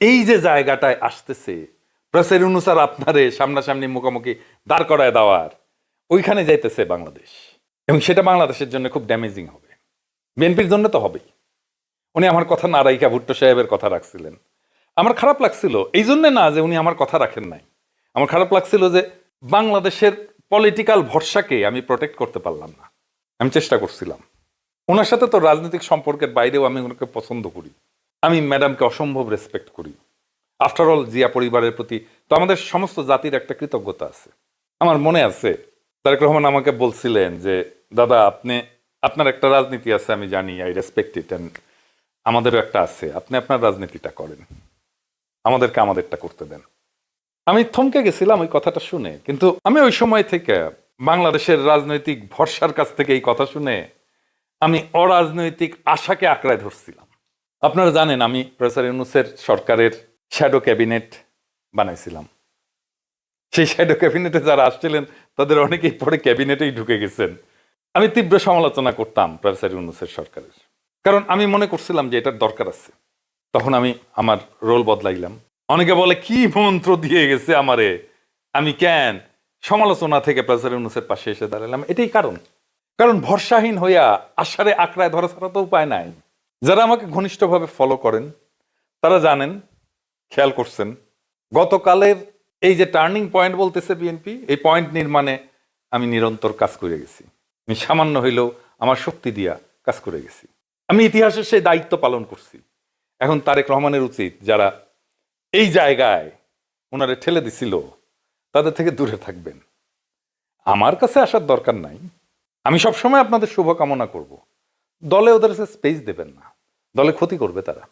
এই যে জায়গাটায় আসতেছে প্রফেসর ইউনূস আর আপনারে সামনাসামনি মুখোমুখি দাঁড় করায় দেওয়ার, ওইখানে যাইতেছে বাংলাদেশ, এবং সেটা বাংলাদেশের জন্য খুব ড্যামেজিং হবে। বিএনপির জন্য তো হবেই। উনি আমার কথা না রাইখা ভুট্টো সাহেবের কথা রাখছিলেন। আমার খারাপ লাগছিল এই জন্য না যে উনি আমার কথা রাখেন নাই, আমার খারাপ লাগছিল যে বাংলাদেশের পলিটিক্যাল ভরসাকে আমি প্রোটেক্ট করতে পারলাম না। আমি চেষ্টা করছিলাম। ওনার সাথে তো রাজনৈতিক সম্পর্কের বাইরেও আমি ওনাকে পছন্দ করি, আমি ম্যাডামকে অসম্ভব রেসপেক্ট করি। আফটার অল জিয়া পরিবারের প্রতি তো আমাদের সমস্ত জাতির একটা কৃতজ্ঞতা আছে। আমার মনে আছে তারেক রহমান আমাকে বলছিলেন যে দাদা আপনি, আপনার একটা রাজনীতি আছে আমি জানি, আই রেসপেক্ট ইট, অ্যান্ড আমাদেরও একটা আছে, আপনি আপনার রাজনীতিটা করেন, আমাদেরকে আমাদেরটা করতে দেন। আমি থমকে গেছিলাম ওই কথাটা শুনে, কিন্তু আমি ওই সময় থেকে বাংলাদেশের রাজনৈতিক ভরসার কাছ থেকে এই কথা শুনে আমি অরাজনৈতিক আশাকে আঁকড়ায় ধরছিলাম। আপনারা জানেন আমি প্রফেসর ইউনূসের সরকারের শ্যাডো ক্যাবিনেট বানাইছিলাম। সেই শ্যাডো ক্যাবিনেটে যারা আসছিলেন তাদের অনেকেই পরে ক্যাবিনেটেই ঢুকে গেছেন। আমি তীব্র সমালোচনা করতাম প্রফেসর ইউনূসের সরকারের, কারণ আমি মনে করছিলাম যে এটার দরকার আছে। তখন আমি আমার রোল বদলাইলাম। অনেকে বলে কি মন্ত্র দিয়ে গেছে আমারে, আমি কেন সমালোচনা থেকে প্রফেসর ইউনূসের পাশে এসে দাঁড়ালাম। এটাই কারণ ভরসাহীন হইয়া আশারে আঁকড়ায় ধরা ছাড়া তো উপায় নাই। যারা আমাকে ঘনিষ্ঠভাবে ফলো করেন তারা জানেন, খেয়াল করছেন, গতকালের এই যে টার্নিং পয়েন্ট বলতেছে বিএনপি, এই পয়েন্ট নির্মাণে আমি নিরন্তর কাজ করে গেছি। আমি সামান্য হইলেও আমার শক্তি দিয়া কাজ করে গেছি। আমি ইতিহাসের সেই দায়িত্ব পালন করছি। এখন তারেক রহমানের উচিত যারা এই জায়গায় ওনারে ঠেলে দিছিল তাদের থেকে দূরে থাকবেন। আমার কাছে আসার দরকার নাই। আমি সবসময় আপনাদের শুভকামনা করব। দলে ওদের স্পেস দেবেন না, দলে ক্ষতি করবে তারা।